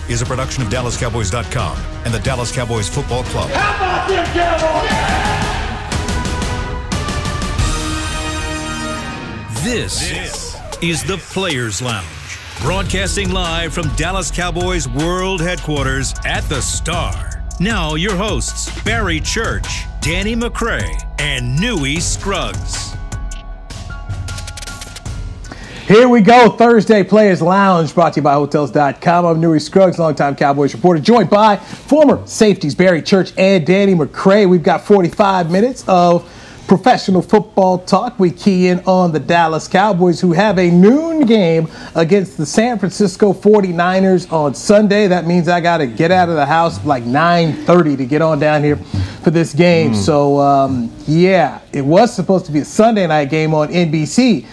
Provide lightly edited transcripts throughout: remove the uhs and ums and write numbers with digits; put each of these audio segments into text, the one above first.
is a production of DallasCowboys.com and the Dallas Cowboys Football Club. How about them Cowboys? Yeah! This is the Players Lounge, broadcasting live from Dallas Cowboys World Headquarters at the Star. Now your hosts, Barry Church, Danny McCray, and Newy Scruggs. Here we go, Thursday Players Lounge, brought to you by Hotels.com. I'm Newy Scruggs, longtime Cowboys reporter, joined by former safeties Barry Church and Danny McCray. We've got 45 minutes of professional football talk. We key in on the Dallas Cowboys, who have a noon game against the San Francisco 49ers on Sunday. That means I got to get out of the house like 9:30 to get on down here for this game. So, yeah, it was supposed to be a Sunday night game on NBC,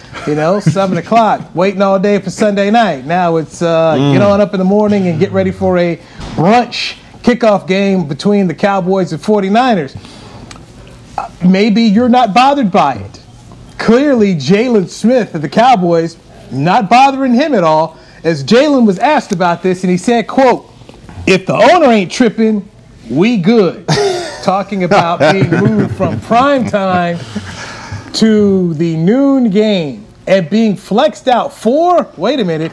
7 o'clock, waiting all day for Sunday night. Now it's get on up in the morning and get ready for a brunch kickoff game between the Cowboys and 49ers. Maybe you're not bothered by it. Clearly, Jalen Smith of the Cowboys, not bothering him at all, as Jalen was asked about this, and he said, quote, "If the owner ain't tripping, we good." Talking about being moved from prime time to the noon game and being flexed out for, wait a minute,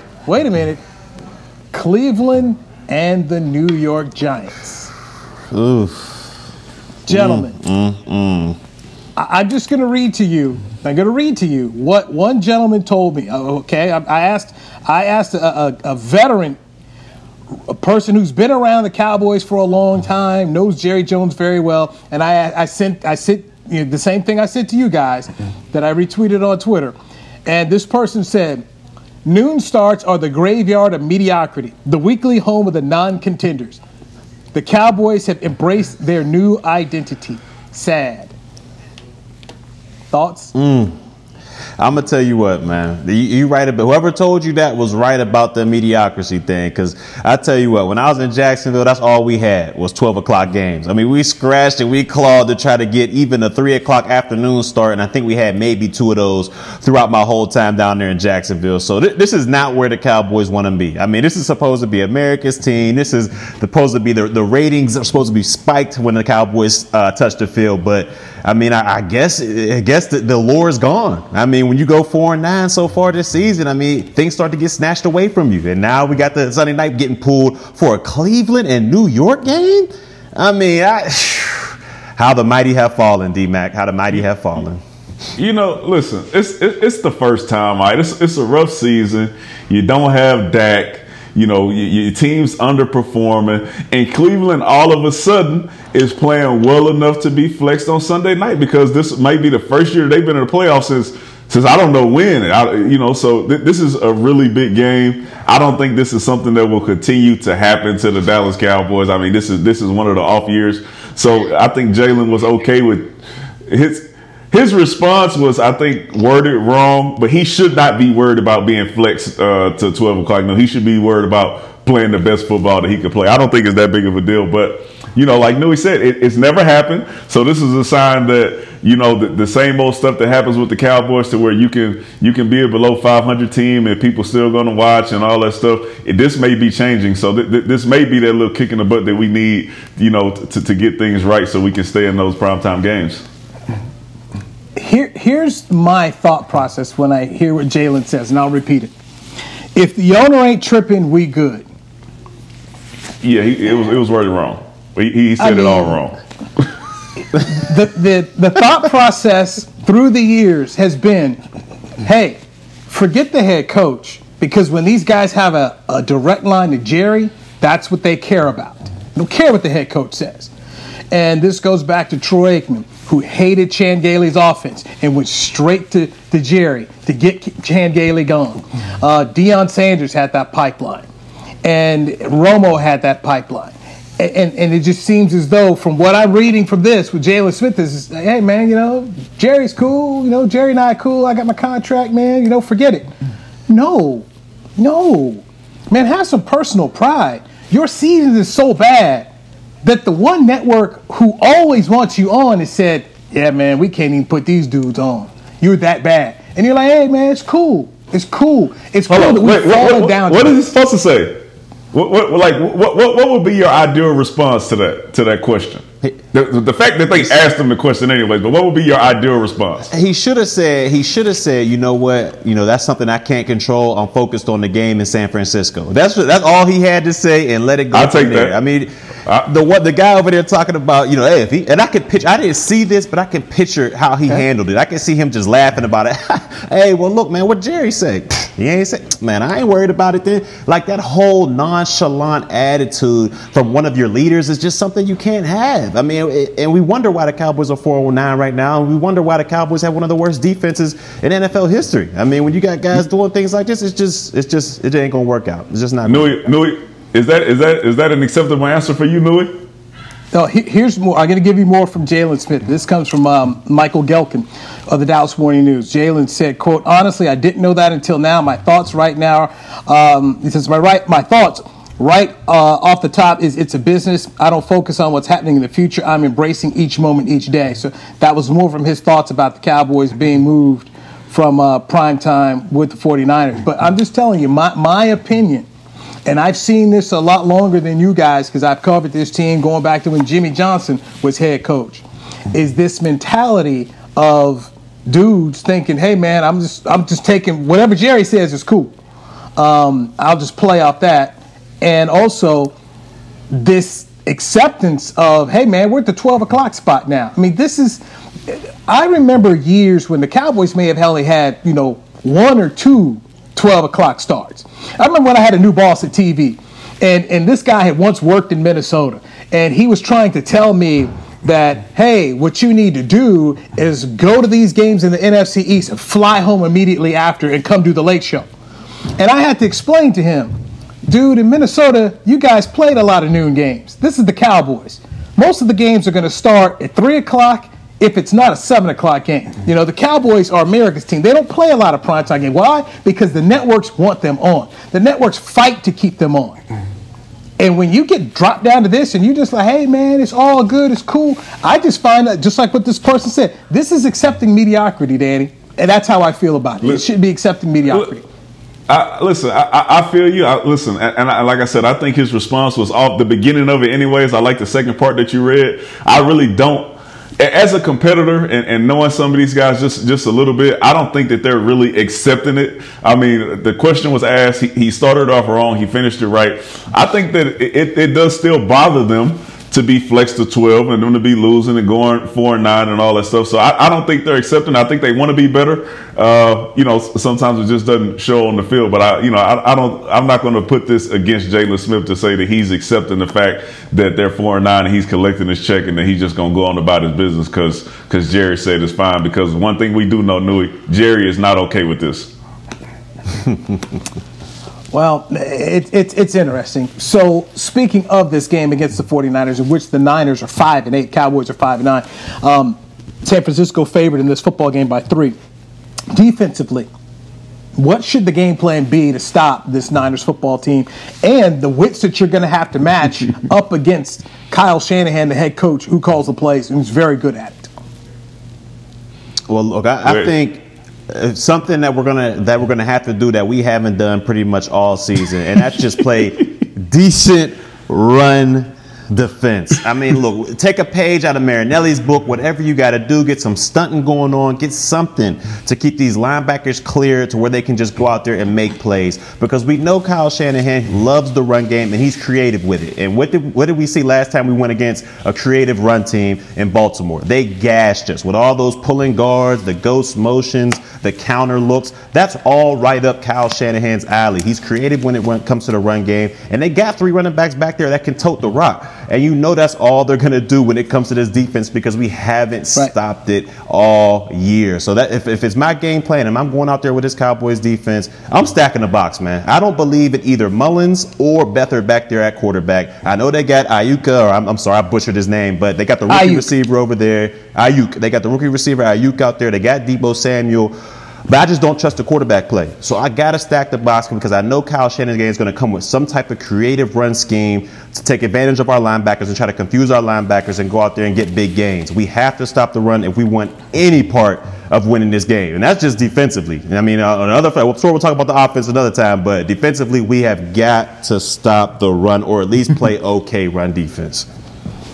Cleveland and the New York Giants. Oof. Gentlemen, I'm just going to read to you. I'm going to read to you what one gentleman told me. Okay, I asked a veteran, a person who's been around the Cowboys for a long time, knows Jerry Jones very well, and I sent the same thing I sent to you guys that I retweeted on Twitter. And this person said, "Noon starts are the graveyard of mediocrity, the weekly home of the non-contenders. The Cowboys have embraced their new identity. Sad." Thoughts? I'm going to tell you what, man. You right about whoever told you that was right about the mediocrity thing. Because I tell you what, when I was in Jacksonville, that's all we had was 12 o'clock games. I mean, we scratched and we clawed to try to get even a 3 o'clock afternoon start. And I think we had maybe 2 of those throughout my whole time down there in Jacksonville. So this is not where the Cowboys want to be. I mean, this is supposed to be America's team. This is supposed to be the ratings are supposed to be spiked when the Cowboys touch the field. But I mean, I guess the lure is gone. I mean, when you go 4-9 so far this season, I mean, things start to get snatched away from you. And now we got the Sunday night getting pulled for a Cleveland and New York game. I mean, how the mighty have fallen, D-Mac. How the mighty have fallen. Listen, it's the first time, right? It's a rough season. You don't have Dak. Your team's underperforming, and Cleveland all of a sudden is playing well enough to be flexed on Sunday night because this might be the first year they've been in the playoffs since I don't know when. So this is a really big game. I don't think this is something that will continue to happen to the Dallas Cowboys. I mean, this is one of the off years. So I think Jalen was okay with his response was, I think, worded wrong, but he should not be worried about being flexed to 12 o'clock. No, he should be worried about playing the best football that he could play. I don't think it's that big of a deal, but, like Newy said, it's never happened. So this is a sign that, the same old stuff that happens with the Cowboys to where you can be a below 500 team and people still going to watch and all that stuff. This may be changing. So this may be that little kick in the butt that we need, to get things right so we can stay in those primetime games. Here's my thought process when I hear what Jalen says, and I'll repeat it. If the owner ain't tripping, we good. Yeah, it was worded wrong. He said it all wrong. The thought process through the years has been, hey, forget the head coach, because when these guys have a direct line to Jerry, that's what they care about. They don't care what the head coach says. And this goes back to Troy Aikman, who hated Chan Gailey's offense and went straight to Jerry to get Chan Gailey gone. Deion Sanders had that pipeline, and Romo had that pipeline. And it just seems as though, from what I'm reading from this with Jalen Smith, is, hey, man, Jerry's cool. Jerry and I cool. I got my contract, man. Forget it. No. Man, have some personal pride. Your season is so bad that the one network who always wants you on has said, yeah, man, we can't even put these dudes on. You're that bad. And you're like, hey, man, it's cool. It's cool. It's cool that we've fallen down. What is he supposed to say? What would be your ideal response to that question? The fact that they asked him the question anyways, but what would be your ideal response? He should have said, you know what, that's something I can't control. I'm focused on the game in San Francisco. That's all he had to say, and let it go. I'll take that. I mean, the guy over there talking about, hey, and I could picture, I didn't see this, but I can picture how he handled it. I can see him just laughing about it. Hey, well, look, man, what Jerry said? He ain't say, man, I ain't worried about it then. Like, that whole nonchalant attitude from one of your leaders is just something you can't have. I mean, and we wonder why the Cowboys are 4-9 right now. And we wonder why the Cowboys have one of the worst defenses in NFL history. I mean, when you got guys doing things like this, it ain't gonna work out. It's just not. Newy, is that an acceptable answer for you, Newy? No, here's more. I'm going to give you more from Jalen Smith. This comes from Michael Gelkin of the Dallas Morning News. Jalen said, quote, honestly, I didn't know that until now. My thoughts right now, he says, my thoughts right off the top is it's a business. I don't focus on what's happening in the future. I'm embracing each moment, each day. So that was more from his thoughts about the Cowboys being moved from prime time with the 49ers. But I'm just telling you, my opinion, and I've seen this a lot longer than you guys because I've covered this team going back to when Jimmy Johnson was head coach, is this mentality of dudes thinking, hey, man, I'm just taking whatever Jerry says is cool. I'll just play off that. And also this acceptance of, hey, man, we're at the 12 o'clock spot now. I mean, I remember years when the Cowboys may have only had, one or two 12 o'clock starts. I remember when I had a new boss at TV, and this guy had once worked in Minnesota, and he was trying to tell me that, hey, what you need to do is go to these games in the NFC East and fly home immediately after and come do the late show. And I had to explain to him, dude, in Minnesota, you guys played a lot of noon games. This is the Cowboys. Most of the games are going to start at 3 o'clock if it's not a 7 o'clock game. The Cowboys are America's team. They don't play a lot of primetime games. Why? Because the networks want them on. The networks fight to keep them on. And when you get dropped down to this and you just like, hey, man, it's all good, it's cool. I just find that, just like what this person said, this is accepting mediocrity, Danny. And that's how I feel about it. It should be accepting mediocrity. I feel you. Like I said, I think his response was off the beginning of it anyways. I like the second part that you read. I really don't. As a competitor and knowing some of these guys just a little bit, I don't think that they're really accepting it. I mean, the question was asked. He started off wrong. He finished it right. I think that it does still bother them to be flexed to 12 and them to be losing and going 4-9 and all that stuff. So I don't think they're accepting. I think they want to be better. Sometimes it just doesn't show on the field. But I'm not going to put this against Jalen Smith to say that he's accepting the fact that they're 4-9 and he's collecting his check and that he's just going to go on about his business because Jerry said it's fine. Because one thing we do know, Newy, Jerry is not okay with this. Well, it's interesting. So, speaking of this game against the 49ers, in which the Niners are 5-8, Cowboys are 5-9, San Francisco favored in this football game by 3. Defensively, what should the game plan be to stop this Niners football team and the wits that you're going to have to match up against Kyle Shanahan, the head coach, who calls the plays and who's very good at it? Well, look, I think something that we're gonna have to do that we haven't done pretty much all season, and that's just play decent run defense. I mean, look, take a page out of Marinelli's book. Whatever you got to do, get some stunting going on, get something to keep these linebackers clear to where they can just go out there and make plays. Because we know Kyle Shanahan loves the run game and he's creative with it. And what did we see last time we went against a creative run team in Baltimore? They gashed us with all those pulling guards, the ghost motions, the counter looks. That's all right up Kyle Shanahan's alley. He's creative when it comes to the run game, and they got 3 running backs back there that can tote the rock. And you know that's all they're going to do when it comes to this defense because we haven't stopped it all year. So that if it's my game plan and I'm going out there with this Cowboys defense, I'm stacking the box, man. I don't believe in either Mullins or Beathard back there at quarterback. I know they got Ayuka, or I'm sorry, I butchered his name, but they got the rookie receiver over there, Ayuk. They got the rookie receiver Ayuk out there. They got Deebo Samuel. But I just don't trust the quarterback play. So I got to stack the box because I know Kyle Shanahan is going to come with some type of creative run scheme to take advantage of our linebackers and try to confuse our linebackers and go out there and get big gains. We have to stop the run if we want any part of winning this game. And that's just defensively. I mean, on the other side, we'll talk about the offense another time, but defensively, we have got to stop the run or at least play okay run defense.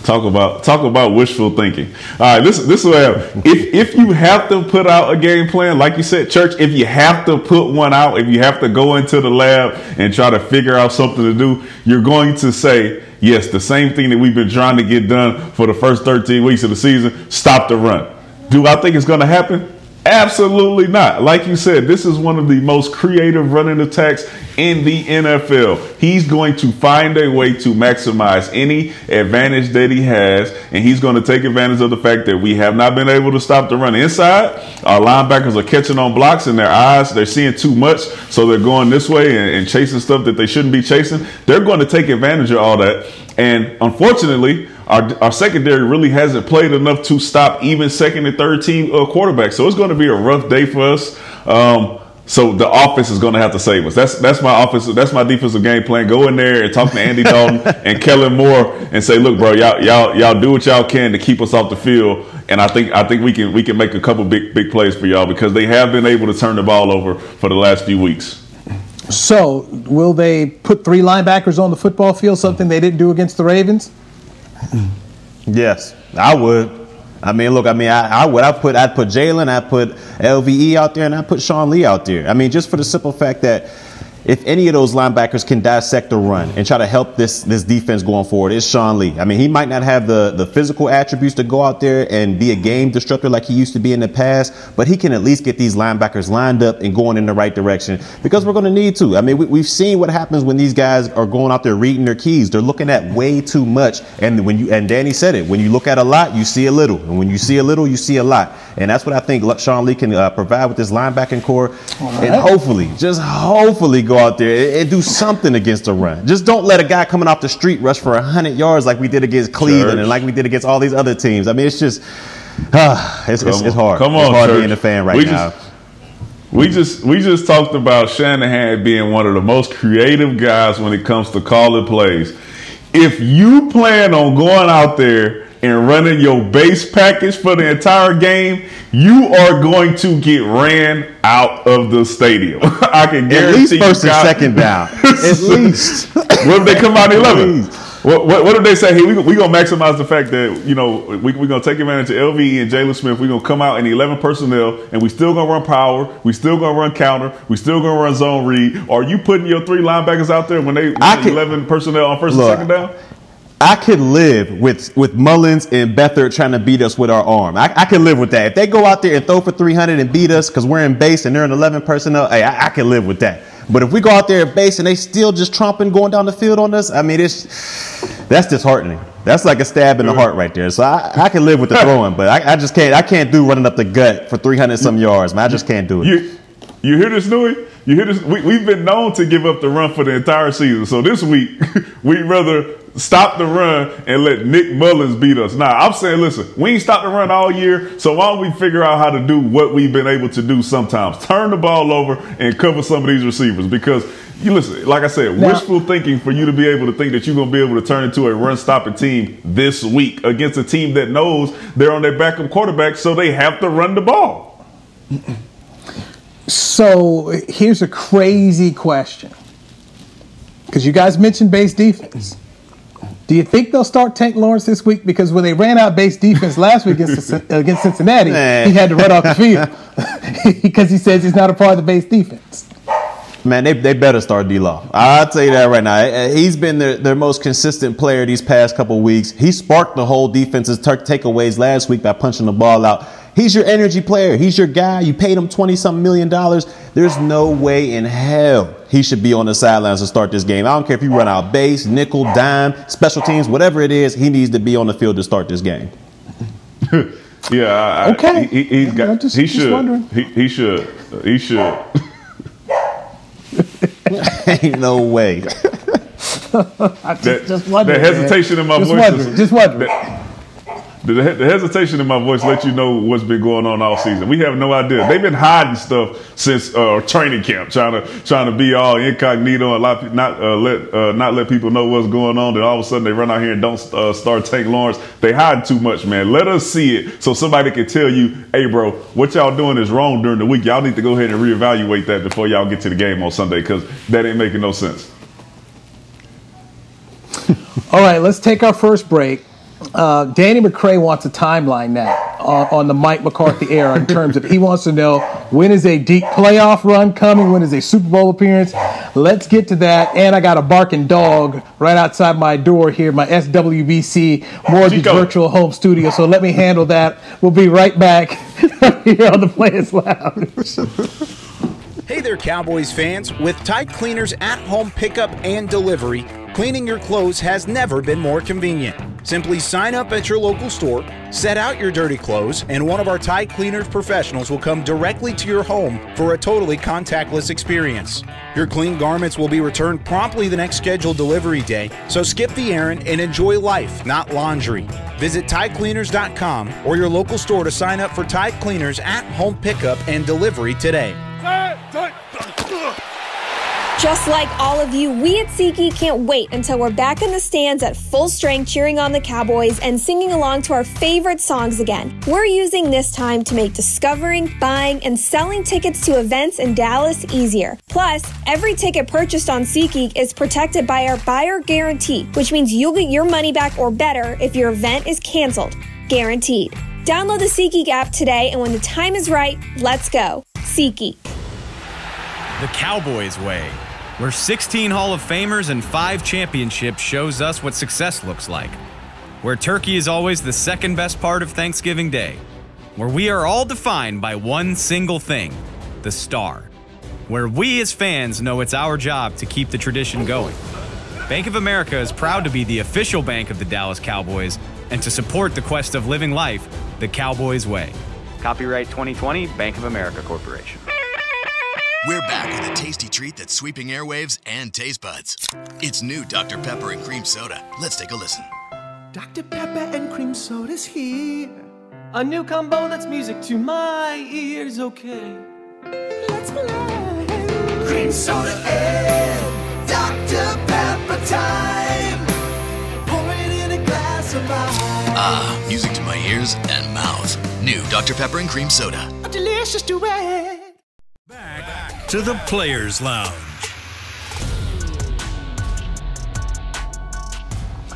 Talk about wishful thinking. All right, this is what happens. If you have to put out a game plan, like you said, Church, if you have to put one out, if you have to go into the lab and try to figure out something to do, you're going to say, yes, the same thing that we've been trying to get done for the first 13 weeks of the season, stop the run. Do I think it's going to happen? Absolutely not. Like you said, this is one of the most creative running attacks in the NFL. He's going to find a way to maximize any advantage that he has, and he's going to take advantage of the fact that we have not been able to stop the run inside. Our linebackers are catching on blocks in their eyes. They're seeing too much, so they're going this way and chasing stuff that they shouldn't be chasing. They're going to take advantage of all that, and unfortunately, our secondary really hasn't played enough to stop even second and third team quarterbacks. So it's going to be a rough day for us. So the offense is going to have to save us. That's my offense. That's my defensive game plan. Go in there and talk to Andy Dalton and Kellen Moore and say, look, bro, y'all do what y'all can to keep us off the field. And I think we can make a couple big plays for y'all because they have been able to turn the ball over for the last few weeks. So will they put 3 linebackers on the football field, something they didn't do against the Ravens? Yes, I would. I mean, look, I'd put Jalen, I'd put LVE out there, and I'd put Sean Lee out there. I mean, just for the simple fact that if any of those linebackers can dissect the run and try to help this defense going forward, it's Sean Lee. I mean, he might not have the physical attributes to go out there and be a game disruptor like he used to be in the past, but he can at least get these linebackers lined up and going in the right direction because we're going to need to. I mean, we've seen what happens when these guys are going out there reading their keys. They're looking at way too much. And and Danny said it, when you look at a lot, you see a little. And when you see a little, you see a lot. And that's what I think Sean Lee can provide with this linebacking core. Right. And hopefully go out there and do something against the run. Just don't let a guy coming off the street rush for 100 yards like we did against Cleveland and like we did against all these other teams. I mean, it's just it's hard. Come on, it's hard Church. being a fan right now. We just talked about Shanahan being one of the most creative guys when it comes to calling plays. If you plan on going out there and running your base package for the entire game, you are going to get ran out of the stadium. I can guarantee you. At least first and second down. At least. What if they come out 11? What if they say, hey, we're going to maximize the fact that, you know, we're going to take advantage of LV and Jalen Smith. We're going to come out in 11 personnel, and we still going to run power. We still going to run counter. We still going to run zone read. Are you putting your 3 linebackers out there when they 11 personnel on first and second down? I could live with Mullins and Beathard trying to beat us with our arm. I could live with that. If they go out there and throw for 300 and beat us because we're in base and they're in 11 personnel, hey, I could live with that. But if we go out there at base and they still just tromping going down the field on us, I mean, that's disheartening. That's like a stab in the heart right there. So I can live with the throwing, but I just can't. I can't do running up the gut for 300 some yards, man. I just can't do it. You hear this, Newy? You hear this? We've been known to give up the run for the entire season. So this week, we'd rather stop the run and let Nick Mullins beat us. Now, I'm saying, listen, we ain't stopped the run all year, so why don't we figure out how to do what we've been able to do sometimes? Turn the ball over and cover some of these receivers because, you listen, like I said, wishful thinking for you to be able to think that you're going to be able to turn into a run-stopping team this week against a team that knows they're on their backup quarterback, so they have to run the ball. So here's a crazy question. Because you guys mentioned base defense. Do you think they'll start Tank Lawrence this week? Because when they ran out base defense last week against Cincinnati, he had to run off the field because he says he's not a part of the base defense. Man, they better start D-Law. I'll tell you that right now. He's been their most consistent player these past couple of weeks. He sparked the whole defense's takeaways last week by punching the ball out. He's your energy player. He's your guy. You paid him $20-something million. There's no way in hell he should be on the sidelines to start this game. I don't care if you run out base, nickel, dime, special teams, whatever it is, he needs to be on the field to start this game. Yeah. Okay. He should. Ain't no way. Just wondering. The hesitation in my voice. Just wondering. The hesitation in my voice lets you know what's been going on all season. We have no idea. They've been hiding stuff since training camp, trying to be all incognito and not let people know what's going on. Then all of a sudden they run out here and don't start Tank Lawrence. They hide too much, man. Let us see it so somebody can tell you, hey, bro, what y'all doing is wrong during the week. Y'all need to go ahead and reevaluate that before y'all get to the game on Sunday, because that ain't making no sense. All right, let's take our first break. Danny McCray wants a timeline now on the Mike McCarthy era in terms of he wants to know when is a deep playoff run coming, when is a Super Bowl appearance. Let's get to that. And I got a barking dog right outside my door here, my SWBC Mortgage Virtual Home Studio. So let me handle that. We'll be right back here on the Players Lounge. Hey there, Cowboys fans. With Tide Cleaners at-home pickup and delivery, cleaning your clothes has never been more convenient. Simply sign up at your local store, set out your dirty clothes, and one of our Tide Cleaners professionals will come directly to your home for a totally contactless experience. Your clean garments will be returned promptly the next scheduled delivery day, so skip the errand and enjoy life, not laundry. Visit TideCleaners.com or your local store to sign up for Tide Cleaners at-home pickup and delivery today. Just like all of you, we at SeatGeek can't wait until we're back in the stands at full strength cheering on the Cowboys and singing along to our favorite songs again. We're using this time to make discovering, buying, and selling tickets to events in Dallas easier. Plus, every ticket purchased on SeatGeek is protected by our buyer guarantee, which means you'll get your money back or better if your event is canceled. Guaranteed. Download the SeatGeek app today, and when the time is right, let's go. SeatGeek. The Cowboys way, where 16 Hall of Famers and 5 championships shows us what success looks like. Where turkey is always the second best part of Thanksgiving Day. Where we are all defined by one single thing, the star. Where we as fans know it's our job to keep the tradition going. Bank of America is proud to be the official bank of the Dallas Cowboys and to support the quest of living life the Cowboys way. Copyright 2020, Bank of America Corporation. We're back with a tasty treat that's sweeping airwaves and taste buds. It's new Dr. Pepper and Cream Soda. Let's take a listen. Dr. Pepper and Cream Soda's here. A new combo that's music to my ears, okay. Let's play. Cream Soda and Dr. Pepper time. Pour it in a glass of ice. Ah, music to my ears and mouth. New Dr. Pepper and Cream Soda. A delicious duet. Back to the Players Lounge.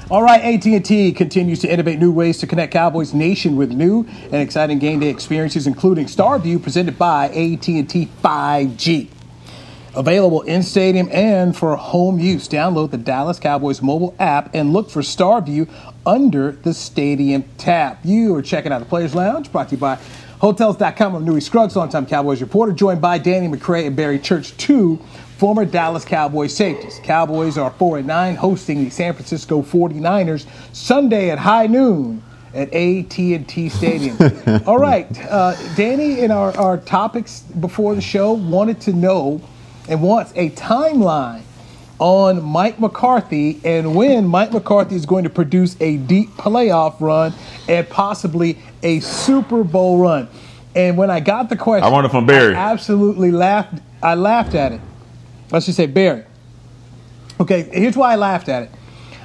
All right, AT&T continues to innovate new ways to connect Cowboys Nation with new and exciting game day experiences, including Starview, presented by AT&T 5G. Available in stadium and for home use. Download the Dallas Cowboys mobile app and look for Starview under the Stadium tab. You are checking out the Players Lounge, brought to you by Hotels.com. I'm Newy Scruggs, longtime Cowboys reporter, joined by Danny McCray and Barry Church, 2 former Dallas Cowboys safeties. Cowboys are 4-9, hosting the San Francisco 49ers Sunday at high noon at AT&T Stadium. All right, Danny, in our topics before the show, wanted to know and wants a timeline on Mike McCarthy and when Mike McCarthy is going to produce a deep playoff run and possibly a Super Bowl run. And when I got the question, I want it from Barry. I absolutely laughed. I laughed at it. Let's just say Barry. Okay, here's why I laughed at it.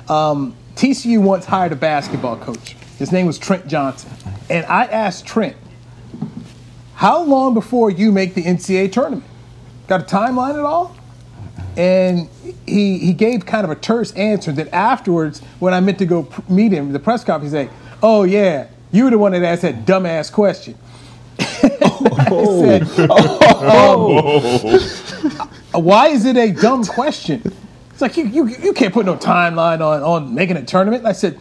TCU once hired a basketball coach. His name was Trent Johnson. And I asked Trent, how long before you make the NCAA tournament? Got a timeline at all? And he gave kind of a terse answer that afterwards, when I meant to go meet him, the press conference, he said, oh, yeah, you were the one that asked that dumbass question. I said, why is it a dumb question? It's like, you can't put no timeline on making a tournament. And I said,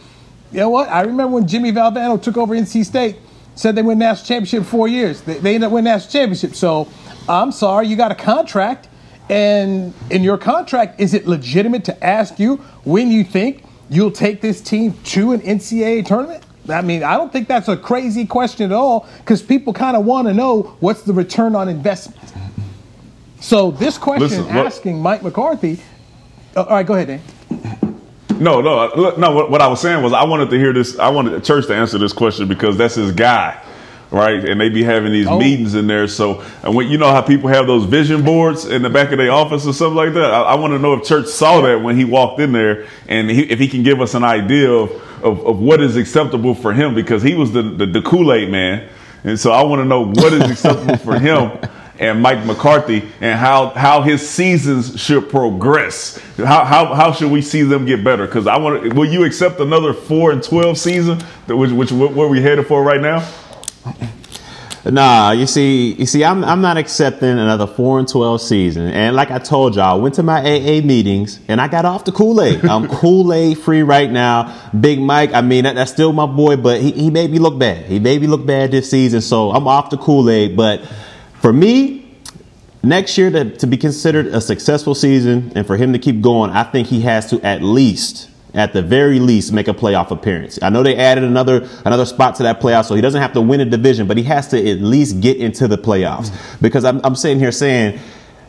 you know what? I remember when Jimmy Valvano took over NC State, said they win national championship in 4 years. They ended up winning national championship. So I'm sorry, you got a contract. And in your contract, is it legitimate to ask you when you think you'll take this team to an NCAA tournament? I mean, I don't think that's a crazy question at all, because people kind of want to know what's the return on investment. So this question asking Mike McCarthy. All right, go ahead, Dan. No. What I was saying was I wanted to hear this. I wanted Church to answer this question because that's his guy, right? And they be having these meetings in there. So, and when you know how people have those vision boards in the back of their office or something like that. I want to know if Church saw that when he walked in there, and if he can give us an idea of what is acceptable for him, because he was the Kool-Aid man, and so I want to know what is acceptable for him and Mike McCarthy, and how his seasons should progress. How should we see them get better? Because will you accept another 4-12 season, which where we headed for right now? Nah, you see, I'm not accepting another 4-12 season. And like I told y'all, I went to my AA meetings and I got off the Kool-Aid. I'm Kool-Aid free right now. Big Mike, I mean, that's still my boy, but he made me look bad. He made me look bad this season, so I'm off the Kool-Aid. But for me, next year to be considered a successful season and for him to keep going, I think he has to at the very least, make a playoff appearance. I know they added another spot to that playoff, so he doesn't have to win a division, but he has to at least get into the playoffs. Because I'm sitting here saying,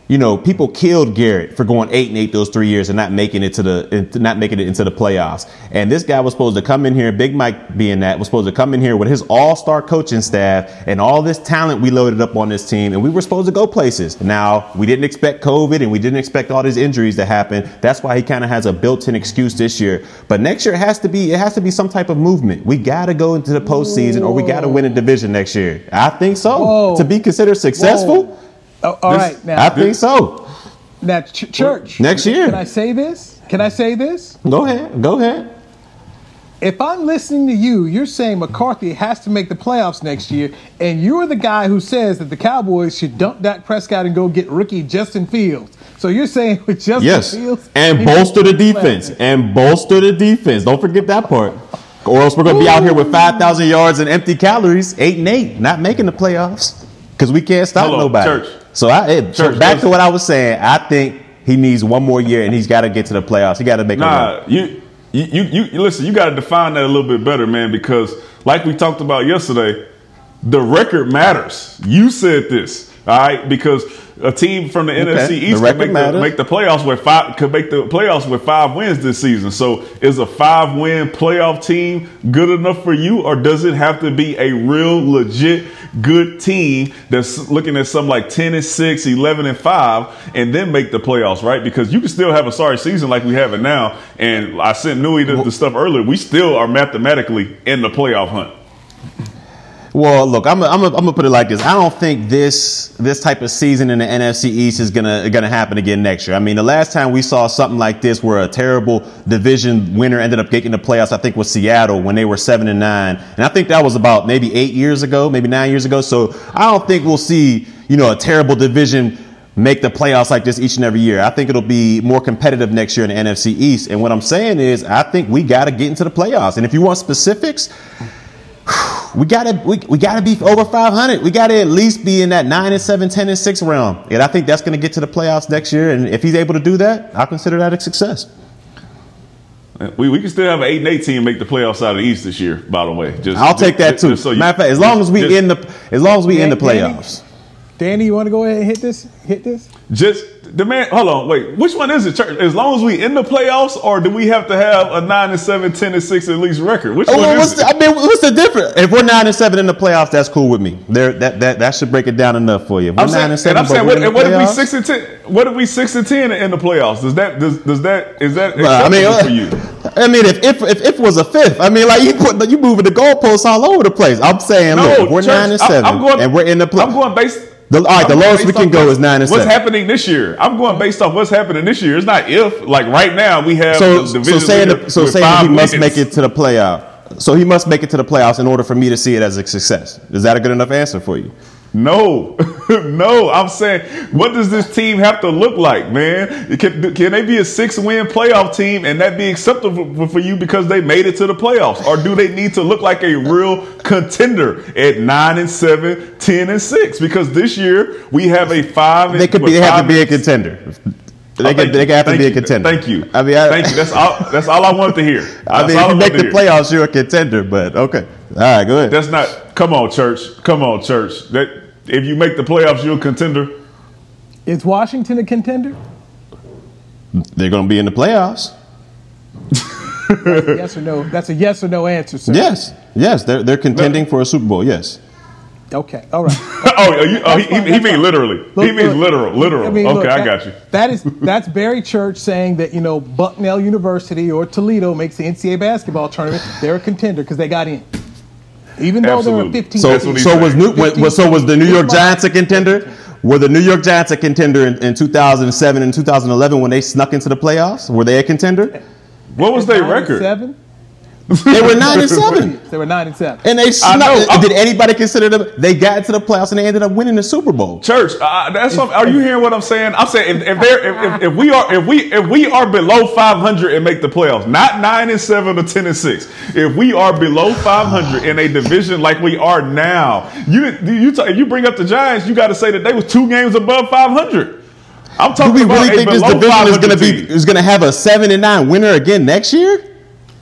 you know, people killed Garrett for going 8-8 those 3 years and not making it into the playoffs. And this guy was supposed to come in here, Big Mike being that, was supposed to come in here with his all-star coaching staff and all this talent we loaded up on this team, and we were supposed to go places. Now, we didn't expect COVID and we didn't expect all these injuries to happen. That's why he kind of has a built-in excuse this year. But next year it has to be some type of movement. We got to go into the postseason or we got to win a division next year. I think so. Whoa. To be considered successful. Oh, all right, now I think so. Now, Church. Next year. Can I say this? Go ahead. If I'm listening to you, you're saying McCarthy has to make the playoffs next year, and you're the guy who says that the Cowboys should dump Dak Prescott and go get rookie Justin Fields. So you're saying with Justin Fields, and bolster the defense, Don't forget that part. Or else we're going to be out here with 5,000 yards and empty calories, 8-8, not making the playoffs because we can't stop nobody. Church. So back to what I was saying. I think he needs one more year, and he's got to get to the playoffs. He got to make a run. You listen. You got to define that a little bit better, man. Because like we talked about yesterday, the record matters. You said this, all right? Because a team from the NFC East could make the playoffs with 5 wins this season. So is a 5-win playoff team good enough for you, or does it have to be a real legit good team that's looking at something like 10-6, 11-5, and then make the playoffs, right? Because you can still have a sorry season like we have it now. And I sent Newy the stuff earlier. We still are mathematically in the playoff hunt. Well, look, I'm gonna put it like this. I don't think this type of season in the NFC East is gonna happen again next year. I mean, the last time we saw something like this where a terrible division winner ended up getting the playoffs, I think was Seattle when they were 7-9, and I think that was about maybe 8 years ago, maybe 9 years ago. So I don't think we'll see, you know, a terrible division make the playoffs like this each and every year. I think it'll be more competitive next year in the NFC East. And what I'm saying is, I think we got to get into the playoffs. And if you want specifics, we gotta be over 500. We gotta at least be in that 9-7, 10-6 realm, and I think that's gonna get to the playoffs next year. And if he's able to do that, I'll consider that a success. We can still have an 8-8 team make the playoffs out of the East this year. By the way, I'll take that too. Matter of fact, as long as we in the playoffs. Danny, you want to go ahead and hit this? Just the man. Hold on, wait. Which one is it, Church? As long as we in the playoffs, or do we have to have a 9-7, 10-6 at least record? Which one is it? What's the difference? If we're 9-7 in the playoffs, that's cool with me. That should break it down enough for you. If we're 9-7, I'm saying, what if we 6-10? What if we 6-10 in the playoffs? Is that acceptable for you? I mean, if it was a fifth, I mean, like you moving the goalposts all over the place. I'm saying, look, we're 9-7, and we're in the playoffs. I'm going based. The lowest we can go is 9-7. What's happening this year? I'm going based off what's happening this year. It's not if. Like right now, we have the division. So saying he must make it to the playoff. So he must make it to the playoffs in order for me to see it as a success. Is that a good enough answer for you? No, no. I'm saying, what does this team have to look like, man? Can they be a 6-win playoff team and that be acceptable for you because they made it to the playoffs? Or do they need to look like a real contender at 9-7, 10-6? Because this year we have a 5. They have to be a contender. They have to be a contender. Thank you. Thank you. That's all I wanted to hear. I mean, if you make the playoffs, you're a contender. But okay, all right, go ahead. That's not. Come on, Church. That if you make the playoffs, you're a contender. Is Washington a contender? They're going to be in the playoffs. Yes or no? That's a yes or no answer, sir. Yes. They're contending for a Super Bowl. Yes. Okay. All right. He means literally. He means literal. I mean, I got you. That's Barry Church saying that Bucknell University or Toledo makes the NCAA basketball tournament. They're a contender because they got in, even though they were 15. So was the New York Giants a contender? Were the New York Giants a contender in 2007 and 2011 when they snuck into the playoffs? Were they a contender? What was their record? 7? They were 9-7. They were 9-7. And they snuck. Did anybody consider them? They got into the playoffs and they ended up winning the Super Bowl. Church, are you hearing what I'm saying? I'm saying if we are below 500 and make the playoffs, not 9-7 or 10-6. If we are below 500 in a division like we are now, if you bring up the Giants, you got to say that they was 2 games above 500. I'm talking Do we about really think this division is going to have a 7-9 winner again next year?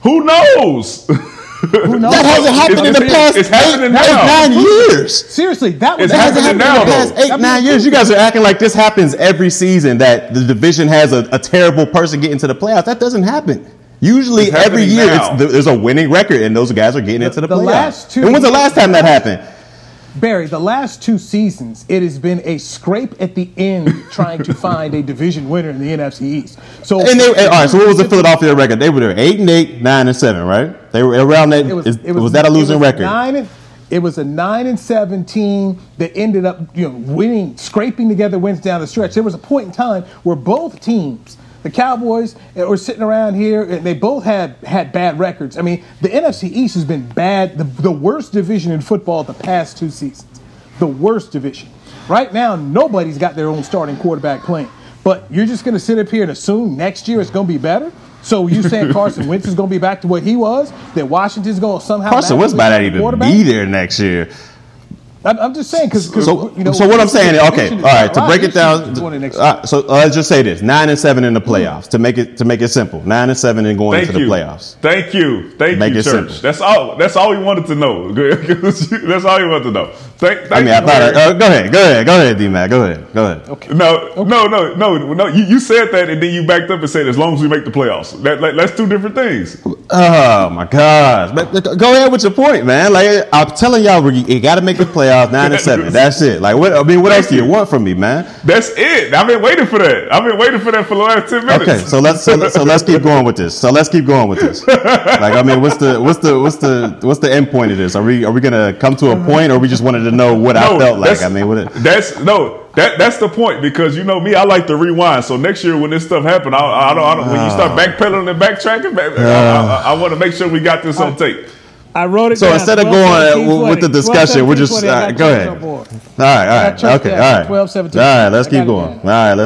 Who knows? That hasn't happened in the past 8-9 years. Seriously, that hasn't happened in the past 8-9 years. You guys are acting like this happens every season, that the division has a terrible person get into the playoffs. That doesn't happen. Usually every year there's a winning record and those guys are getting into the playoffs. And when's the last time that happened? Barry, the last 2 seasons, it has been a scrape at the end trying to find a division winner in the NFC East. So all right, so what was the Philadelphia record? They were there 8-8, 9-7, right? They were around that. Was that a losing record? It was a 9-7 team that ended up winning, scraping together wins down the stretch. There was a point in time where both teams, the Cowboys, were sitting around here, and they both had bad records. I mean, the NFC East has been bad, the worst division in football the past 2 seasons. The worst division. Right now, nobody's got their own starting quarterback playing. But you're just going to sit up here and assume next year it's going to be better? So you saying Carson Wentz is going to be back to what he was? That Washington's going to somehow Carson Wentz might not even be there next year. I'm just saying because so what I'm saying is, okay, all right, to break it down, so let's just say this: 9-7 in the playoffs to make it simple. 9-7 and going into the playoffs. Thank you, Church. That's all we wanted to know. That's all we wanted to know. Go ahead, D-Mac. Go ahead. Okay. No. You said that, and then you backed up and said as long as we make the playoffs. That's 2 different things. Oh my gosh! But go ahead with your point, man. Like I'm telling y'all, you got to make the playoffs. 9-7. That's it. Like what? I mean, what else do you want from me, man? That's it. I've been waiting for that. For the last 10 minutes. Okay, so let's keep going with this. Like, I mean, what's the end point of this? Are we gonna come to a point, or we just wanted to know what I felt like? I mean, that's the point, because you know me, I like to rewind. So next year when this stuff happens, I don't when you start backpedaling and backtracking, I want to make sure we got this on tape. I wrote it so down. instead of going with the discussion, we're just go ahead. All right. Okay. All right. 12-17. All right. Let's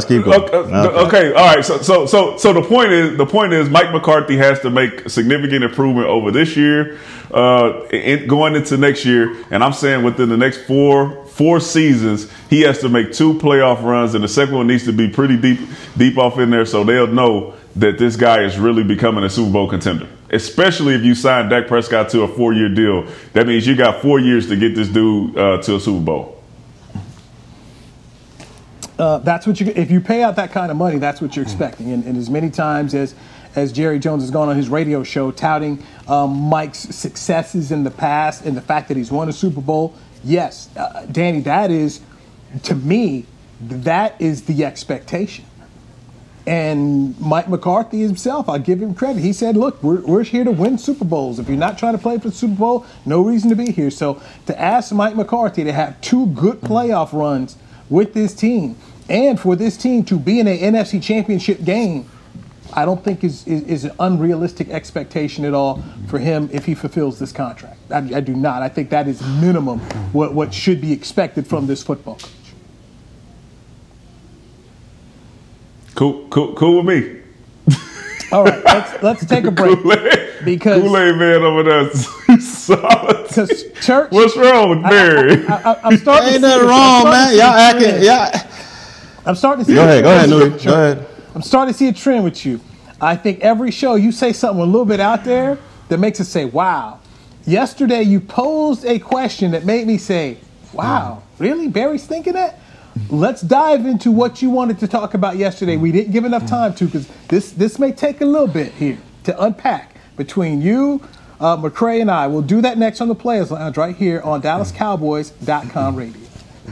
keep going. Okay. All right. So the point is Mike McCarthy has to make significant improvement over this year, going into next year. And I'm saying within the next four seasons, he has to make 2 playoff runs, and the second one needs to be pretty deep off in there, so they'll know that this guy is really becoming a Super Bowl contender. Especially if you sign Dak Prescott to a 4-year deal. That means you got 4 years to get this dude to a Super Bowl. That's what if you pay out that kind of money, that's what you're expecting. And as many times as Jerry Jones has gone on his radio show touting Mike's successes in the past and the fact that he's won a Super Bowl, yes, Danny, that is, to me, that is the expectation. And Mike McCarthy himself, I'll give him credit. He said, look, we're here to win Super Bowls. If you're not trying to play for the Super Bowl, no reason to be here. So to ask Mike McCarthy to have 2 good playoff runs with this team, and for this team to be in an NFC championship game, I don't think is an unrealistic expectation at all for him if he fulfills this contract. I do not. I think that is minimum what should be expected from this football coach. Cool with me. All right, let's take a break. Kool-Aid man over there. Because Church, what's wrong with Barry? I'm starting. Ain't nothing wrong, man. Y'all acting. Yeah. I'm starting to see. Go ahead, Newy. Go ahead. I'm starting to see a trend with you. I think every show you say something a little bit out there that makes us say, "Wow." Yesterday you posed a question that made me say, "Wow, really? Barry's thinking that?" Let's dive into what you wanted to talk about yesterday. We didn't give enough time to, because this may take a little bit here to unpack. between you, McCray, and I. We'll do that next on the Players Lounge right here on DallasCowboys.com radio.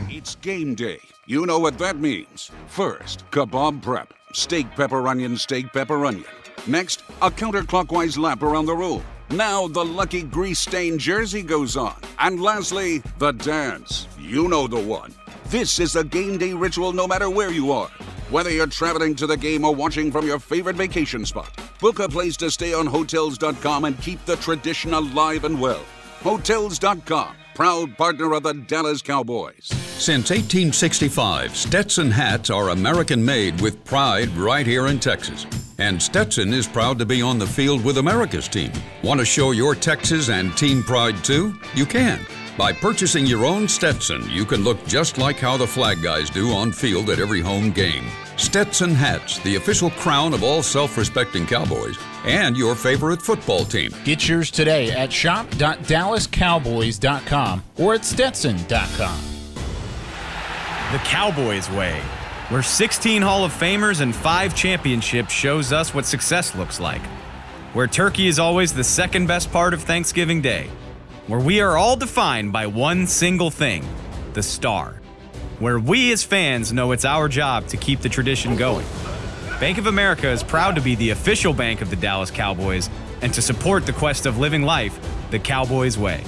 It's game day. You know what that means. First, kebab prep. Steak, pepper, onion, steak, pepper, onion. Next, a counterclockwise lap around the room. Now the lucky grease-stained jersey goes on. And lastly, the dance. You know the one. This is a game day ritual no matter where you are. Whether you're traveling to the game or watching from your favorite vacation spot, book a place to stay on Hotels.com and keep the tradition alive and well. Hotels.com, proud partner of the Dallas Cowboys. Since 1865, Stetson hats are American-made with pride right here in Texas. And Stetson is proud to be on the field with America's team. Want to show your Texas and team pride too? You can. By purchasing your own Stetson, you can look just like how the flag guys do on field at every home game. Stetson hats, the official crown of all self-respecting Cowboys and your favorite football team. Get yours today at shop.dallascowboys.com or at stetson.com. The Cowboys way, where 16 Hall of Famers and 5 championships shows us what success looks like. Where turkey is always the second best part of Thanksgiving Day. Where we are all defined by one single thing, the star. Where we as fans know it's our job to keep the tradition going. Bank of America is proud to be the official bank of the Dallas Cowboys and to support the quest of living life the Cowboys way.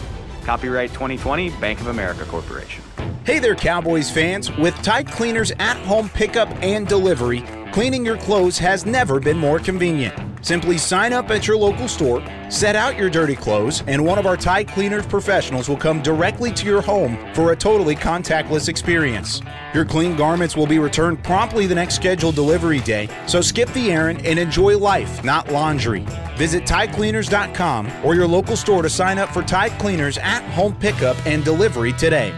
Copyright 2020, Bank of America Corporation. Hey there, Cowboys fans. With Tide Cleaners at-home pickup and delivery, cleaning your clothes has never been more convenient. Simply sign up at your local store, set out your dirty clothes, and one of our Tide Cleaners professionals will come directly to your home for a totally contactless experience. Your clean garments will be returned promptly the next scheduled delivery day, so skip the errand and enjoy life, not laundry. Visit TideCleaners.com or your local store to sign up for Tide Cleaners at-home pickup and delivery today.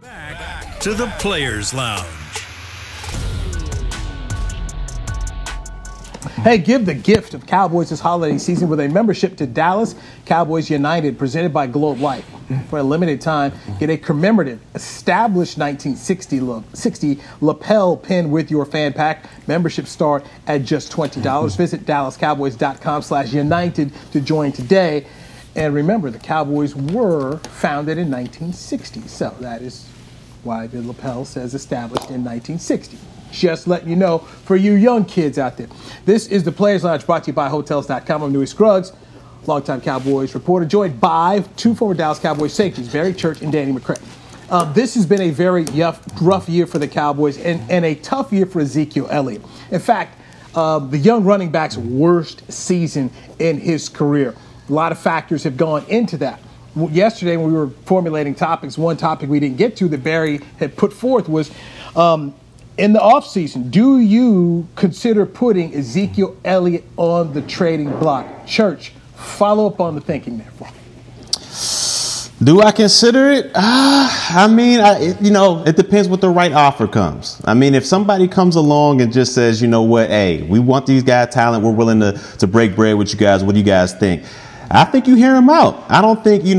Back to the Players Lounge. Hey, give the gift of Cowboys this holiday season with a membership to Dallas Cowboys United, presented by Globe Life. For a limited time, get a commemorative, established 1960 lapel pin with your fan pack. Memberships start at just $20. Visit DallasCowboys.com/United to join today. And remember, the Cowboys were founded in 1960, so that is why the lapel says established in 1960. Just letting you know for you young kids out there. This is the Players Lounge, brought to you by Hotels.com. I'm Newy Scruggs, longtime Cowboys reporter, joined by 2 former Dallas Cowboys safeties, Barry Church and Danny McCray. This has been a very rough year for the Cowboys and a tough year for Ezekiel Elliott. In fact, the young running back's worst season in his career. A lot of factors have gone into that. Yesterday, when we were formulating topics, one topic we didn't get to that Barry had put forth was, in the offseason, do you consider putting Ezekiel Elliott on the trading block? Church, follow up on the thinking there for me. Do I consider it? It depends what the right offer comes. I mean, if somebody comes along and just says, you know what, hey, we want these guys' talent, we're willing to break bread with you guys, what do you guys think? I think you hear him out. I think you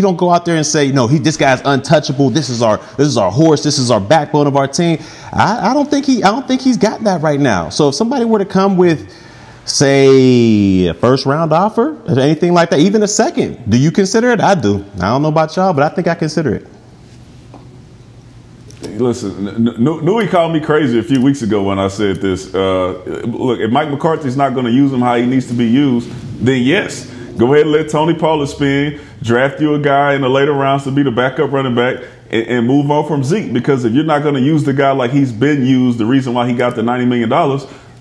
don't go out there and say, this guy's untouchable. This is our horse. This is our backbone of our team. I don't think he's got that right now. So if somebody were to come with, say, a first round offer or anything like that, even a second, do you consider it? I do. I don't know about y'all, but I think I consider it. Listen, Newy called me crazy a few weeks ago when I said this. Look, if Mike McCarthy's not going to use him how he needs to be used, then yes. Go ahead and let Tony Pollard spin, draft you a guy in the later rounds to be the backup running back, and move on from Zeke. Because if you're not going to use the guy like he's been used, the reason why he got the $90 million,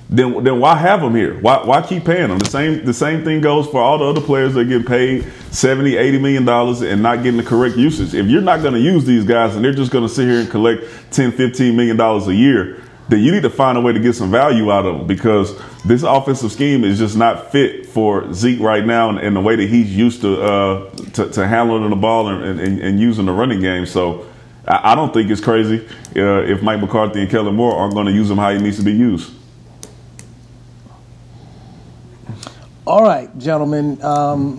then why have him here? Why keep paying him? The same thing goes for all the other players that get paid $70, $80 million and not getting the correct usage. If you're not going to use these guys and they're just going to sit here and collect $10, $15 million a year, then you need to find a way to get some value out of them, because this offensive scheme is just not fit for Zeke right now and the way that he's used to handling the ball and using the running game. So I don't think it's crazy if Mike McCarthy and Kellen Moore aren't going to use him how he needs to be used. All right, gentlemen. I'm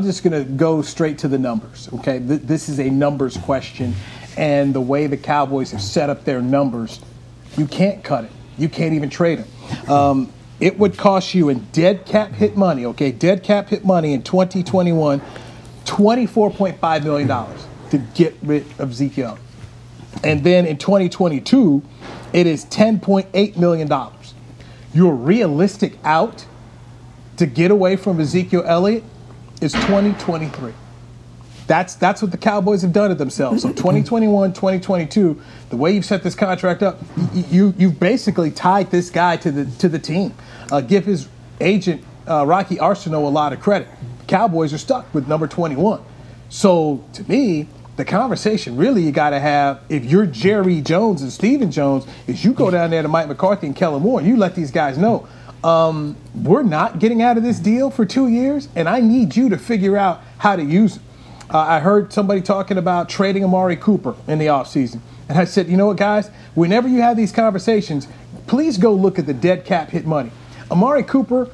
just going to go straight to the numbers, okay? This is a numbers question, and the way the Cowboys have set up their numbers, you can't cut it. You can't even trade him. it would cost you in dead cap hit money, dead cap hit money in 2021, $24.5 million to get rid of Ezekiel. And then in 2022, it is $10.8 million. Your realistic out to get away from Ezekiel Elliott is 2023. That's what the Cowboys have done to themselves. So 2021, 2022, the way you've set this contract up, you've basically tied this guy to the team. Give his agent, Rocky Arsenault, a lot of credit. The Cowboys are stuck with number 21. So to me, the conversation really you got to have, if you're Jerry Jones and Stephen Jones, is you go down there to Mike McCarthy and Kellen Moore and you let these guys know, we're not getting out of this deal for 2 years, and I need you to figure out how to use it. I heard somebody talking about trading Amari Cooper in the offseason. And I said, you know what, guys? Whenever you have these conversations, please go look at the dead cap hit money. Amari Cooper,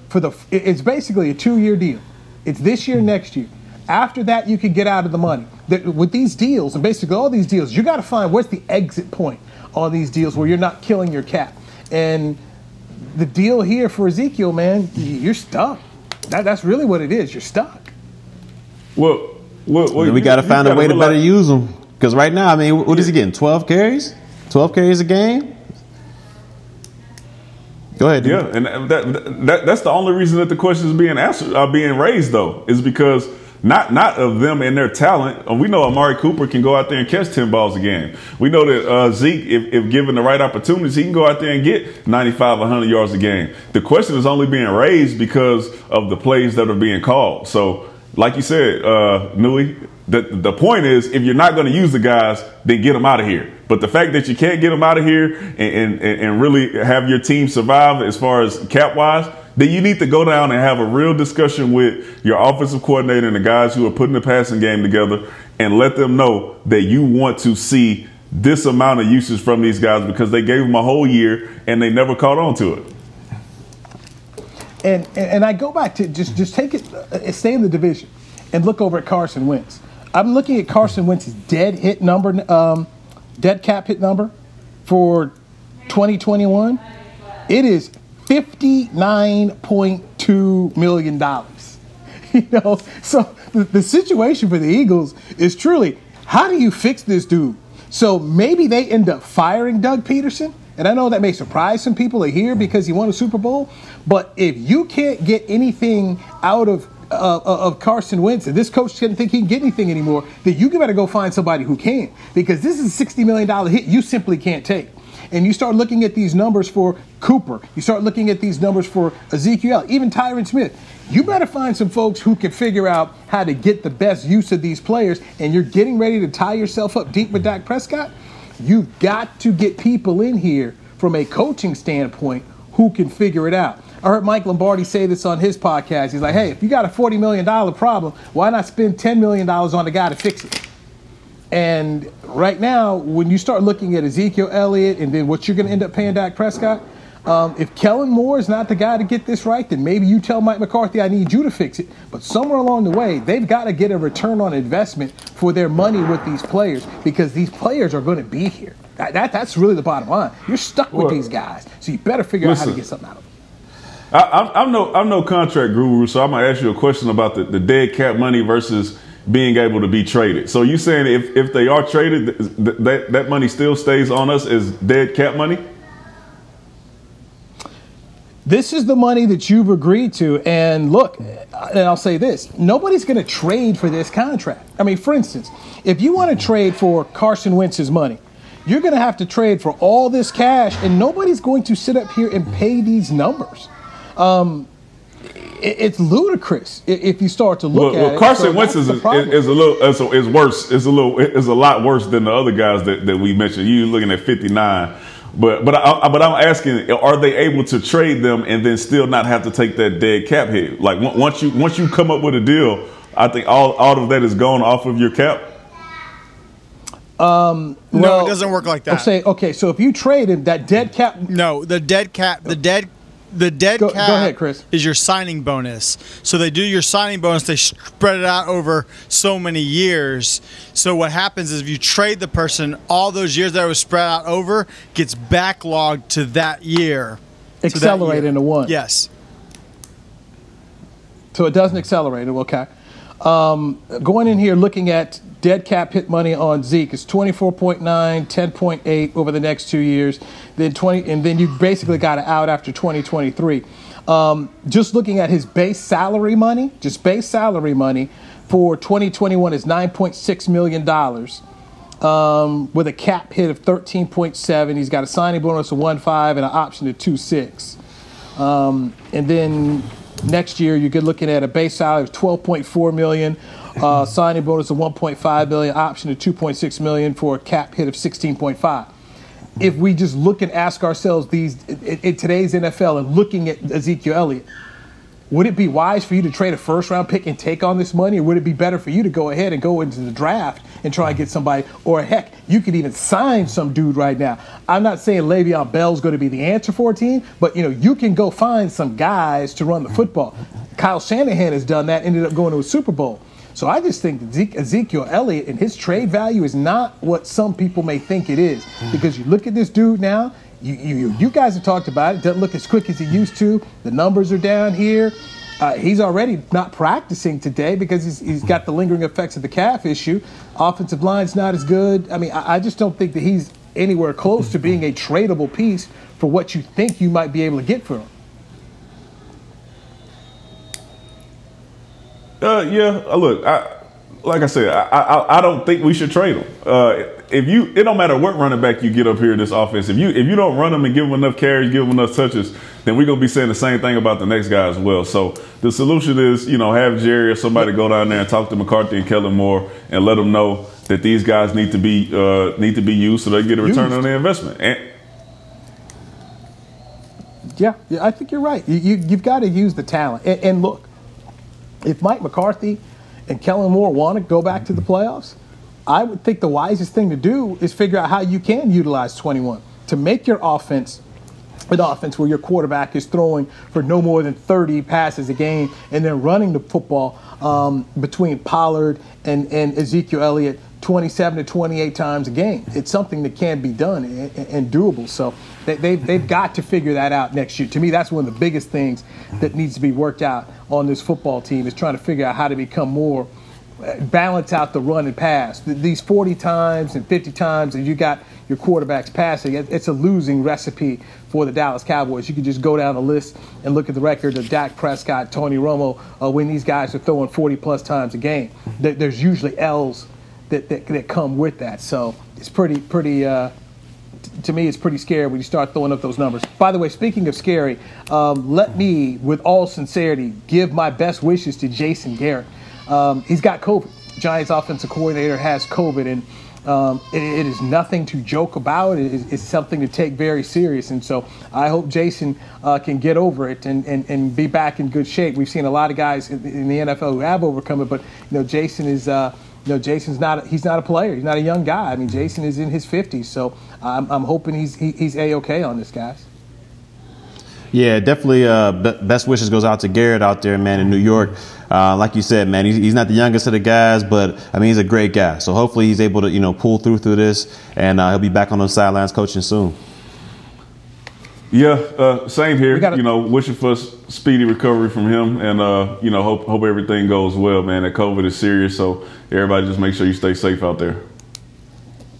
it's basically a 2-year deal. It's this year, next year. After that, you can get out of the money. With these deals, and basically all these deals, you got to find what's the exit point on these deals where you're not killing your cap. And the deal here for Ezekiel, man, you're stuck. That's really what it is. You're stuck. Well, we got to find a way to better use them. Because right now, I mean, what is he getting? 12 carries? 12 carries a game? Go ahead, dude. Yeah, and that's the only reason that the question is being raised, though, is because not of them and their talent. We know Amari Cooper can go out there and catch 10 balls a game. We know that Zeke, if given the right opportunities, he can go out there and get 95, 100 yards a game. The question is only being raised because of the plays that are being called. So, like you said, Newy, the point is, if you're not going to use the guys, then get them out of here. But the fact that you can't get them out of here and really have your team survive as far as cap-wise, then you need to go down and have a real discussion with your offensive coordinator and the guys who are putting the passing game together and let them know that you want to see this amount of usage from these guys because they gave them a whole year and they never caught on to it. And I go back to just take it, stay in the division and look over at Carson Wentz. I'm looking at Carson Wentz's dead cap hit number for 2021. It is $59.2 million. So the situation for the Eagles is truly, how do you fix this dude? So maybe they end up firing Doug Peterson. And I know that may surprise some people to hear because he won a Super Bowl. But if you can't get anything out of Carson Wentz, and this coach doesn't think he can get anything anymore, then you better go find somebody who can. Because this is a $60 million hit you simply can't take. And you start looking at these numbers for Cooper. You start looking at these numbers for Ezekiel, even Tyron Smith. You better find some folks who can figure out how to get the best use of these players. And you're getting ready to tie yourself up deep with Dak Prescott. You've got to get people in here from a coaching standpoint who can figure it out. I heard Mike Lombardi say this on his podcast. He's like, hey, if you got a $40 million problem, why not spend $10 million on the guy to fix it? And right now, when you start looking at Ezekiel Elliott and then what you're going to end up paying Dak Prescott, if Kellen Moore is not the guy to get this right, then maybe you tell Mike McCarthy, I need you to fix it. But somewhere along the way, they've got to get a return on investment for their money with these players because these players are going to be here. That's really the bottom line. You're stuck with these guys, so you better figure out how to get something out of them. I'm no contract guru, so I'm going to ask you a question about the dead cap money versus being able to be traded. So you saying if they are traded, that money still stays on us as dead cap money? This is the money that you've agreed to. And look, and I'll say this, nobody's going to trade for this contract. I mean, for instance, if you want to trade for Carson Wentz's money, you're going to have to trade for all this cash, and nobody's going to sit up here and pay these numbers. It's ludicrous if you start to look at it. Carson Wentz is a lot worse than the other guys that we mentioned. You're looking at 59. But I'm asking, are they able to trade them and then still not have to take that dead cap hit? Like once you come up with a deal, I think all of that is gone off of your cap. No, it doesn't work like that. Okay, so if you trade him, that dead cap. No, the dead cap Go ahead, Chris. Is your signing bonus. So they do your signing bonus, they spread it out over so many years. So what happens is if you trade the person, all those years that it was spread out over gets backlogged to that year. accelerate into one. Yes. So it doesn't accelerate it. Okay. Going in here, looking at dead cap hit money on Zeke, it's 24.9, 10.8 over the next 2 years, then 20, and then you basically got it out after 2023. Just looking at his base salary money, for 2021 is $9.6 million. With a cap hit of 13.7, he's got a signing bonus of 1.5 and an option of 2.6. And then next year you're looking at a base salary of 12.4 million, signing bonus of 1.5 million, option of 2.6 million for a cap hit of 16.5. If we just look and ask ourselves in today's NFL and looking at Ezekiel Elliott, would it be wise for you to trade a first-round pick and take on this money, or would it be better for you to go ahead and go into the draft and try and get somebody, or heck, you could even sign some dude right now? I'm not saying Le'Veon Bell's going to be the answer for a team, but you can go find some guys to run the football. Kyle Shanahan has done that, ended up going to a Super Bowl. So I just think that Ezekiel Elliott and his trade value is not what some people may think it is, because you look at this dude now. You guys have talked about it. Doesn't look as quick as he used to. The numbers are down here. He's already not practicing today because he's got the lingering effects of the calf issue. Offensive line's not as good. I mean, I just don't think that he's anywhere close to being a tradable piece for what you think you might be able to get for him. Look, like I said, I don't think we should trade him. It don't matter what running back you get up here in this offense. If you don't run them and give them enough carries, give them enough touches, then we're gonna be saying the same thing about the next guy as well. So the solution is, have Jerry or somebody go down there and talk to McCarthy and Kellen Moore and let them know that these guys need to be used so they get a return on their investment. Yeah, I think you're right. You've got to use the talent. And look, if Mike McCarthy and Kellen Moore want to go back to the playoffs, I would think the wisest thing to do is figure out how you can utilize 21 to make your offense an offense where your quarterback is throwing for no more than 30 passes a game and then running the football between Pollard and Ezekiel Elliott 27 to 28 times a game. It's something that can be done and doable. So they've got to figure that out next year. To me, that's one of the biggest things that needs to be worked out on this football team, is trying to figure out how to become more balance out the run and pass. These 40 times and 50 times that you got your quarterbacks passing, it's a losing recipe for the Dallas Cowboys. You can just go down the list and look at the record of Dak Prescott, Tony Romo, when these guys are throwing 40-plus times a game. There's usually L's that come with that. So it's pretty to me, it's pretty scary when you start throwing up those numbers. By the way, speaking of scary, let me, with all sincerity, give my best wishes to Jason Garrett. He's got COVID. Giants offensive coordinator has COVID, and it is nothing to joke about. It's something to take very serious. And so I hope Jason can get over it and be back in good shape. We've seen a lot of guys in the NFL who have overcome it, but Jason is Jason's not a player. He's not a young guy. I mean, Jason is in his 50s, so I'm hoping he's A-okay on this, guys. Yeah, definitely. Best wishes goes out to Garrett out there, man, in New York. Like you said, man, he's not the youngest of the guys, but I mean, he's a great guy. So hopefully he's able to, pull through this, and he'll be back on the sidelines coaching soon. Yeah, same here. Wishing for speedy recovery from him, and hope everything goes well, man. That COVID is serious, so everybody just make sure you stay safe out there.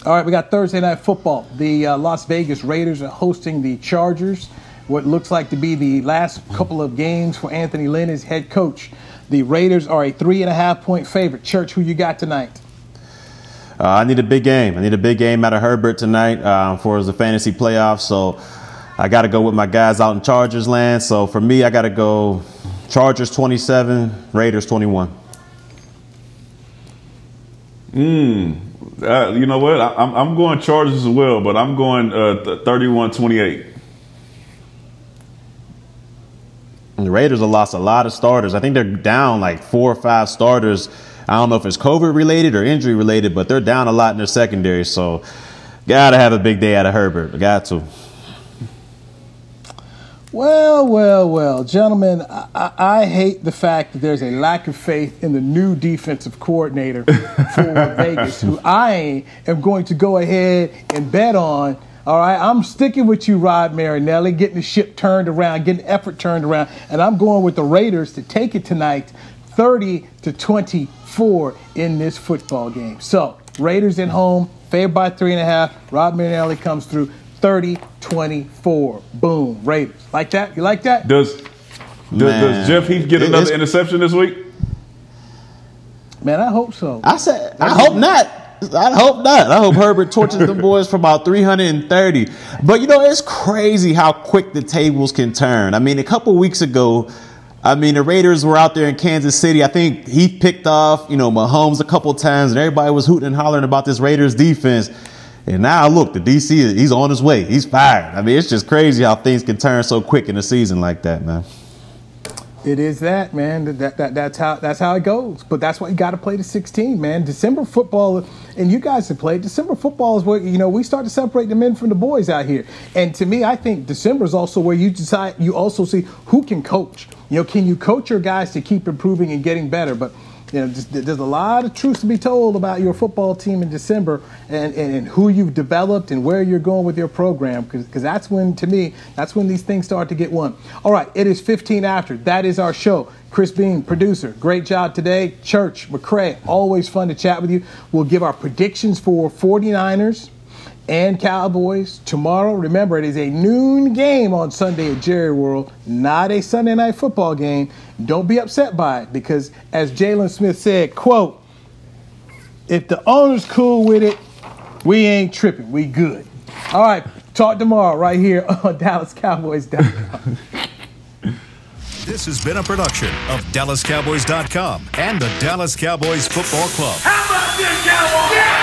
All right, we got Thursday Night Football. The Las Vegas Raiders are hosting the Chargers. What looks like to be the last couple of games for Anthony Lynn as head coach. The Raiders are a 3.5-point favorite. Church, who you got tonight? I need a big game. I need a big game out of Herbert tonight for the fantasy playoffs. So I got to go with my guys out in Chargers land. So for me, I got to go Chargers 27, Raiders 21. You know what? I'm going Chargers as well, but I'm going 31-28. The Raiders have lost a lot of starters. I think they're down like 4 or 5 starters. I don't know if it's COVID related or injury related, but they're down a lot in their secondary. So got to have a big day out of Herbert. Got to. Well, gentlemen, I hate the fact that there's a lack of faith in the new defensive coordinator for Vegas, who I am going to go ahead and bet on All right, I'm sticking with you, Rod Marinelli, getting the ship turned around, getting the effort turned around, and I'm going with the Raiders to take it tonight, 30-24 in this football game. So, Raiders at home, favored by 3.5. Rod Marinelli comes through 30-24. Boom, Raiders. Like that? You like that? Does Jeff Heath get another interception this week? Man, I hope so. I hope not. I hope not. I hope Herbert torches the boys for about 330. But, it's crazy how quick the tables can turn. I mean, a couple weeks ago, the Raiders were out there in Kansas City. I think he picked off, Mahomes a couple times, and everybody was hooting and hollering about this Raiders defense. And now, look, the DC, he's on his way. He's fired. I mean, it's just crazy how things can turn so quick in a season like that, man. It is that, man. That's how it goes. But that's why you got to play the 16, man. December football, and you guys have played. December football is where, we start to separate the men from the boys out here. And to me, I think December is also where you decide, you also see who can coach. Can you coach your guys to keep improving and getting better? But there's a lot of truths to be told about your football team in December and who you've developed and where you're going with your program, because that's when, to me, that's when these things start to get won. All right, it is 15 after. That is our show. Chris Bean, producer, great job today. Church, McCray, always fun to chat with you. We'll give our predictions for 49ers and Cowboys tomorrow. Remember, it is a noon game on Sunday at Jerry World, not a Sunday night football game. Don't be upset by it, because as Jalen Smith said, quote, if the owner's cool with it, we ain't tripping. We good. All right, talk tomorrow right here on DallasCowboys.com. This has been a production of DallasCowboys.com and the Dallas Cowboys Football Club. How about this, Cowboys? Yeah!